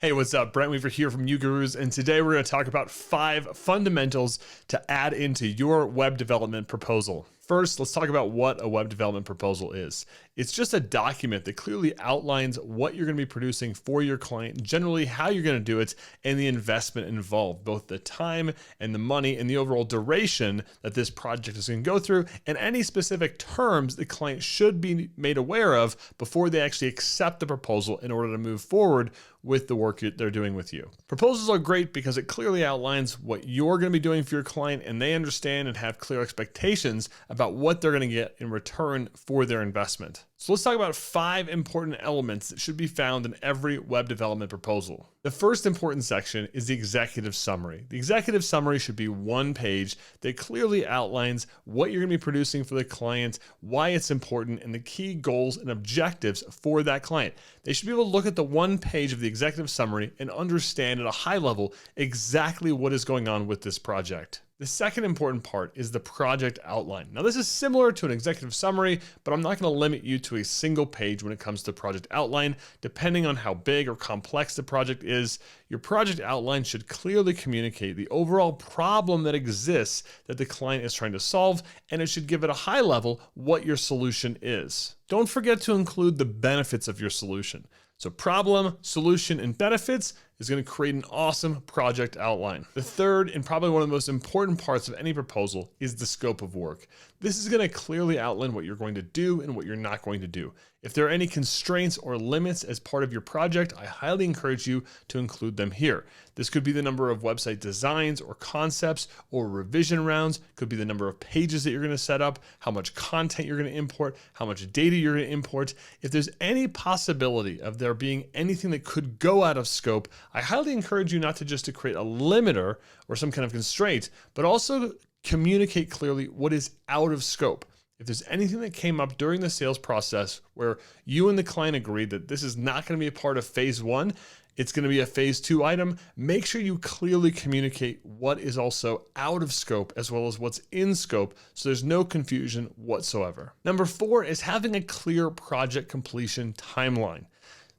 Hey, what's up? Brent Weaver here from uGurus, and today we're going to talk about 5 fundamentals to add into your web development proposal. First, let's talk about what a web development proposal is. It's just a document that clearly outlines what you're going to be producing for your client, generally how you're going to do it, and the investment involved, both the time and the money and the overall duration that this project is going to go through, and any specific terms the client should be made aware of before they actually accept the proposal in order to move forward with the work they're doing with you. Proposals are great because it clearly outlines what you're going to be doing for your client, and they understand and have clear expectations about what they're going to get in return for their investment. So let's talk about 5 important elements that should be found in every web development proposal. The first important section is the executive summary. The executive summary should be 1 page that clearly outlines what you're going to be producing for the client, why it's important, and the key goals and objectives for that client. They should be able to look at the 1 page of the executive summary and understand at a high level exactly what is going on with this project. The second important part is the project outline. Now, this is similar to an executive summary, but I'm not going to limit you to a single page when it comes to project outline. Depending on how big or complex the project is, your project outline should clearly communicate the overall problem that exists that the client is trying to solve, and it should give at a high level what your solution is. Don't forget to include the benefits of your solution. So problem, solution, and benefits is going to create an awesome project outline. The third, and probably one of the most important parts of any proposal, is the scope of work. This is going to clearly outline what you're going to do and what you're not going to do. If there are any constraints or limits as part of your project, I highly encourage you to include them here. This could be the number of website designs or concepts or revision rounds, could be the number of pages that you're going to set up, how much content you're going to import, how much data you're going to import. If there's any possibility of there being anything that could go out of scope, I highly encourage you not to just to create a limiter or some kind of constraint, but also to communicate clearly what is out of scope. If there's anything that came up during the sales process where you and the client agreed that this is not going to be a part of phase 1, it's going to be a phase 2 item, make sure you clearly communicate what is also out of scope as well as what's in scope so there's no confusion whatsoever. Number 4 is having a clear project completion timeline.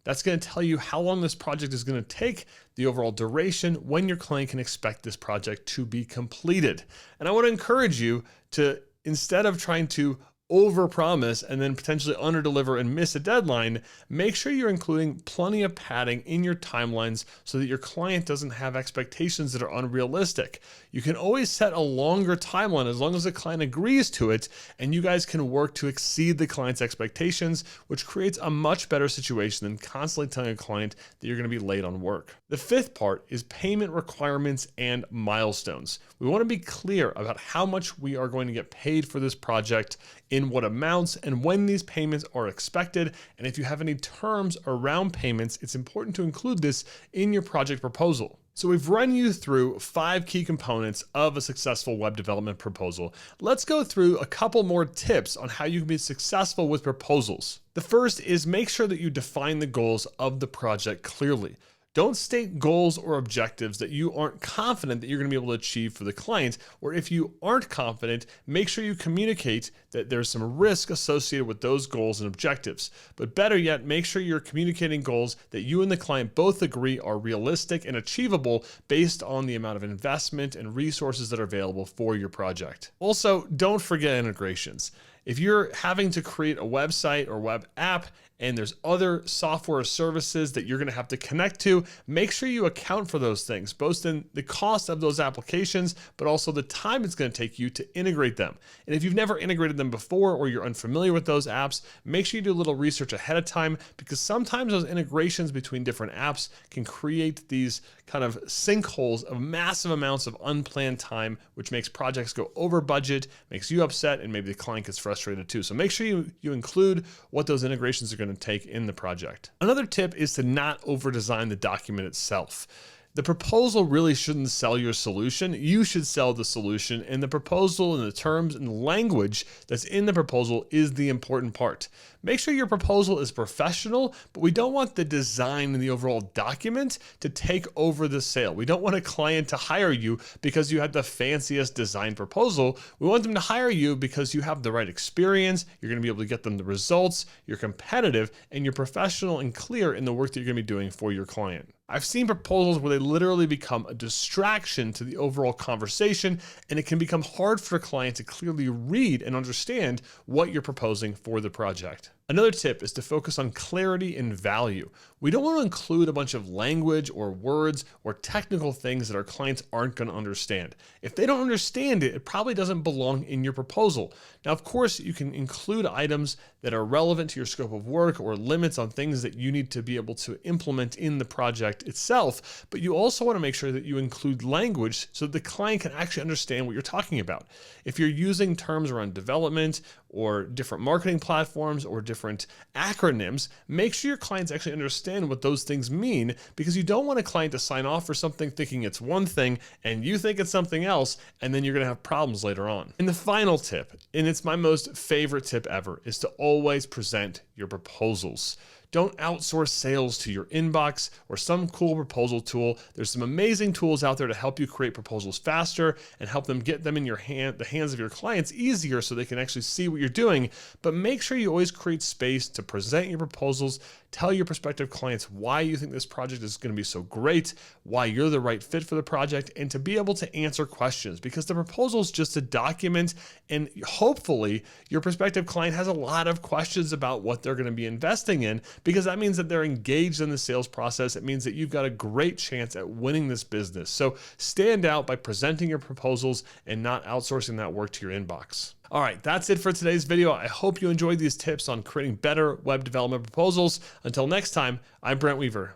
That's going to tell you how long this project is going to take, the overall duration, when your client can expect this project to be completed. And I want to encourage you to, instead of trying to overpromise and then potentially underdeliver and miss a deadline, make sure you're including plenty of padding in your timelines so that your client doesn't have expectations that are unrealistic. You can always set a longer timeline as long as the client agrees to it, and you guys can work to exceed the client's expectations, which creates a much better situation than constantly telling a client that you're going to be late on work. The 5th part is payment requirements and milestones. We want to be clear about how much we are going to get paid for this project, in what amounts, and when these payments are expected. And if you have any terms around payments, it's important to include this in your project proposal. So we've run you through 5 key components of a successful web development proposal. Let's go through a couple more tips on how you can be successful with proposals. The first is make sure that you define the goals of the project clearly. Don't state goals or objectives that you aren't confident that you're going to be able to achieve for the client, or if you aren't confident, make sure you communicate that there's some risk associated with those goals and objectives. But better yet, make sure you're communicating goals that you and the client both agree are realistic and achievable based on the amount of investment and resources that are available for your project. Also, don't forget integrations. If you're having to create a website or web app and there's other software or services that you're going to have to connect to, make sure you account for those things, both in the cost of those applications, but also the time it's going to take you to integrate them. And if you've never integrated them before or you're unfamiliar with those apps, make sure you do a little research ahead of time, because sometimes those integrations between different apps can create these kind of sinkholes of massive amounts of unplanned time, which makes projects go over budget, makes you upset, and maybe the client gets frustrated too. So make sure you include what those integrations are going to take in the project. Another tip is to not over-design the document itself. The proposal really shouldn't sell your solution. You should sell the solution, and the proposal and the terms and the language that's in the proposal is the important part. Make sure your proposal is professional, but we don't want the design and the overall document to take over the sale. We don't want a client to hire you because you had the fanciest design proposal. We want them to hire you because you have the right experience, you're going to be able to get them the results, you're competitive, and you're professional and clear in the work that you're going to be doing for your client. I've seen proposals where they literally become a distraction to the overall conversation, and it can become hard for a client to clearly read and understand what you're proposing for the project. Another tip is to focus on clarity and value. We don't want to include a bunch of language or words or technical things that our clients aren't going to understand. If they don't understand it, it probably doesn't belong in your proposal. Now, of course, you can include items that are relevant to your scope of work or limits on things that you need to be able to implement in the project itself, but you also want to make sure that you include language so that the client can actually understand what you're talking about. If you're using terms around development or different marketing platforms or different acronyms, make sure your clients actually understand what those things mean, because you don't want a client to sign off for something thinking it's one thing and you think it's something else, and then you're going to have problems later on. And the final tip, and it's my most favorite tip ever, is to always present your proposals. Don't outsource sales to your inbox or some cool proposal tool. There's some amazing tools out there to help you create proposals faster and help them get them in the hands of your clients easier so they can actually see what you're doing. But make sure you always create space to present your proposals, tell your prospective clients why you think this project is going to be so great, why you're the right fit for the project, and to be able to answer questions, because the proposal is just a document, and hopefully your prospective client has a lot of questions about what they're going to be investing in, because that means that they're engaged in the sales process. It means that you've got a great chance at winning this business. So stand out by presenting your proposals and not outsourcing that work to your inbox. All right, that's it for today's video. I hope you enjoyed these tips on creating better web development proposals. Until next time, I'm Brent Weaver.